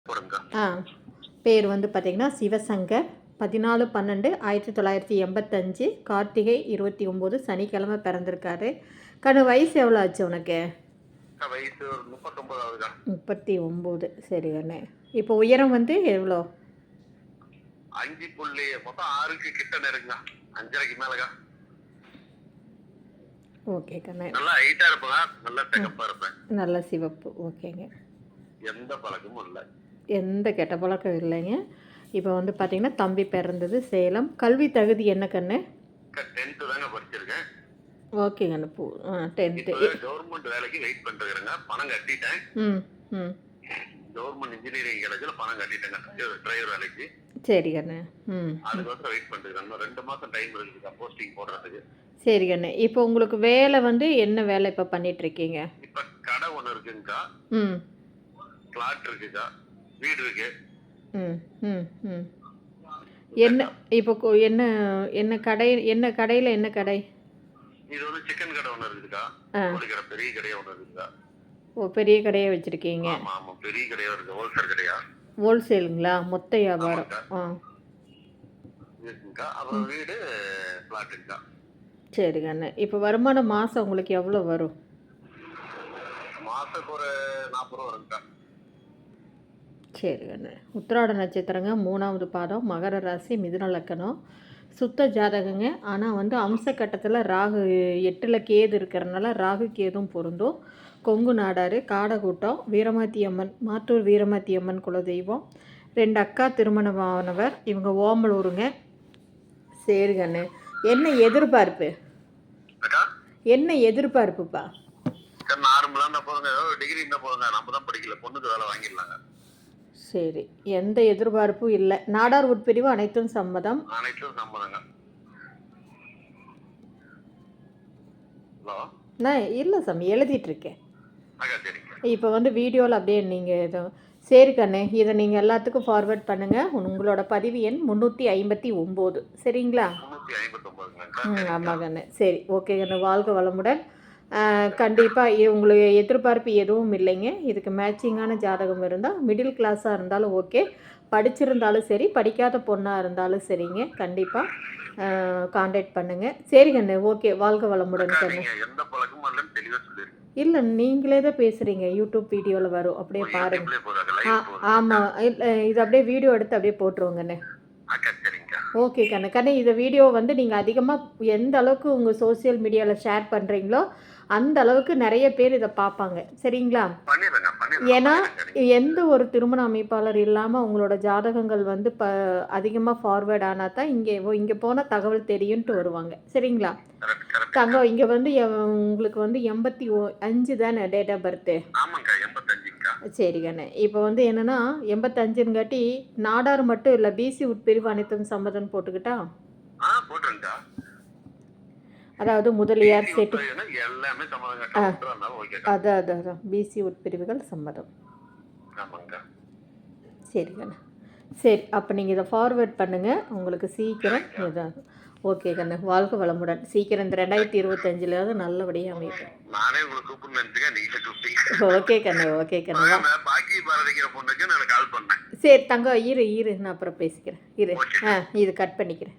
போடுங்க. பேர் வந்து பார்த்தீங்கன்னா சிவசங்கர். 14/12/1985 கார்த்திகை 29 சனிக்கிழமை பிறந்திருக்காரு. கண்ணு வயசு எவ்வளோ ஆச்சு உனக்கு? வயசு ஒரு 39 ஆகுதா? 39. சரி கண்ணு. இப்போ உயரம் வந்து எவ்வளோ? 5 புள்ளி மொத்தம் 6க்கு கிட்ட நெருங்க. 5.5க்கு மேலங்க. ஓகே கண்ணு. நல்லா ஹைட்டா இருப்பா, நல்லா செகப்பா இருப்பேன். நல்ல சிவப்பு. ஓகேங்க. எந்த பழக்கமும் இல்லை. எந்த கெட்ட பழக்கம் இல்லைங்க. இப்போ வந்து பார்த்தீங்கன்னா தம்பி பிறந்தது சேலம். கல்வி தகுதி என்ன கண்ணு? 10th தாங்க படிச்சிருக்கேன். ஓகே கண்ணு. 10th. கவர்மெண்ட் வேலைக்கு வெயிட் பண்ணிருக்கேங்க. பணம் கட்டிட்டேன். கவர்மெண்ட் இன்ஜினியரிங் காலேஜ்ல பணம் கட்டிட்டேங்க டிரைவர் வேலைக்கு. சரி கண்ணு. அதுக்கோசரம் வெயிட் பண்ணிருக்கேன். 2 மாசம் டைம் இருக்குங்க போஸ்டிங் போடுறதுக்கு. சரி கண்ணு. இப்போ உங்களுக்கு வேலை வந்து என்ன வேலை இப்போ பண்ணிட்டு இருக்கீங்க? இப்போ கடை ஒன்று இருக்குங்கக்கா. பிளாட் இருக்குக்கா, வீடு இருக்கு. என்ன இப்போ என்ன என்ன கடை, என்ன கடையில் என்ன கடை? இது வந்து சிக்கன் கடை ஒன்று இருக்குக்கா. ஒரு கடை, பெரிய கடையா ஒன்று இருக்குக்கா. ஓ, பெரிய கடையை வச்சிருக்கீங்க. ஆமா ஆமா, பெரிய கடையா இருக்கு. ஹோல்சேல் கடையா? ஹோல்சேலுங்களா? மொத்த வியாபாரம். இருக்குங்கக்கா. அப்புறம் வீடு பிளாட்டுங்கக்கா. சரி கண்ணு. இப்போ வருமானம் மாதம் உங்களுக்கு எவ்வளோ வரும்? மாதத்துக்கு ஒரு 40 ரூபா வருங்கக்கா. சரி கண்ணு. உத்திராட நட்சத்திரங்க, 3வது பாதம், மகர ராசி, மிதுன லக்கணம், சுத்த ஜாதகங்க. ஆனால் வந்து அம்ச கட்டத்தில் ராகு 8ல் கேது இருக்கிறனால ராகு கேதும் பொருந்தும். கொங்கு நாடார், காடக்கூட்டம், வீரமாத்தி அம்மன், மாத்தூர் வீரமாத்தி அம்மன் குலதெய்வம். 2 அக்கா திருமணமானவர். இவங்க ஓமலூருங்க. சரி கண்ணு. என்ன எதிர்பார்ப்பு? என்ன எதிர்பார்ப்புப்பா? நார்மலா இருந்தா போதுங்க. டிகிரி இருந்தா போதுங்க. நம்ம தான் படிக்கல, பொண்ணுக்கு வேலை வாங்கிடலாங்க. சரி, எந்த எதிர்பார்ப்பும் இல்லை. நாடார் உட்பிரிவு அனைத்தும் சம்மதம். அனைத்தும் சம்மதங்க. நான் இல்லை சாமி, எழுதிட்டு இருக்கேன். இப்போ வந்து வீடியோவில் அப்படியே நீங்கள் இதை சரி கண்ணு, இதை நீங்கள் எல்லாத்துக்கும் ஃபார்வேர்ட் பண்ணுங்கள். உங்களோட பதிவு எண் 359. சரிங்களா? ஆமாம் கண்ணு. சரி, ஓகே கண்ணு. வாழ்க வளமுடன். கண்டிப்பாக உங்களுக்கு எதிர்பார்ப்பு எதுவும் இல்லைங்க. இதுக்கு மேட்சிங்கான ஜாதகம் இருந்தால், மிடில் கிளாஸாக இருந்தாலும் ஓகே, படிச்சிருந்தாலும் சரி, படிக்காத பொண்ணாக இருந்தாலும் சரிங்க, கண்டிப்பாக காண்டாக்ட் பண்ணுங்கள். சரி கண்ணு, ஓகே. வாழ்க வளமுடன் கண்ணு. இல்லை, நீங்களே தான் பேசுகிறீங்க. யூடியூப் வீடியோவில் வரும், அப்படியே பாருங்கள். ஆமாம், இல்லை இது அப்படியே வீடியோ எடுத்து அப்படியே போட்டுருவோங்கண்ணே. ஓகே கண்ணு. கண்ணு, இந்த வீடியோ வந்து நீங்கள் அதிகமாக எந்த அளவுக்கு உங்கள் சோசியல் மீடியாவில் ஷேர் பண்ணுறீங்களோ அந்த அளவுக்கு நிறைய பேர் இதை பார்ப்பாங்க. சரிங்களா? ஏன்னா எந்த ஒரு திருமண அமைப்பாளர் இல்லாமல் உங்களோட ஜாதகங்கள் வந்து அதிகமாக ஃபார்வேர்ட் ஆனால் தான் இங்கே போனால் தகவல் தெரியும்ட்டு வருவாங்க. சரிங்களா? தங்கம், இங்கே வந்து உங்களுக்கு வந்து 85 தானே டேட் ஆஃப் பர்த்து? சரி கண்ணு. இப்போ வந்து என்னென்னா 85ங்காட்டி நாடார் மட்டும் இல்லை, பிசி உட்பிரிவு அனைத்தும் சம்மதம் போட்டுக்கிட்டா? அதாவது முதலியார் செட்டு அதான் பிசி உட்பிரிவுகள் சம்மதம். சரி கண்ணு. சரி, அப்போ நீங்கள் இதை ஃபார்வேர்ட் பண்ணுங்கள். உங்களுக்கு சீக்கிரம் இதான். ஓகே கண்ணு. வாழ்க வளமுடன். சீக்கிரம் இந்த 2025 நல்லபடியாக அமையும். ஓகே கண்ணு. ஓகே கண்ணு. சரி தங்கம், இரு நான் அப்புறம் பேசிக்கிறேன். இது கட் பண்ணிக்கிறேன்.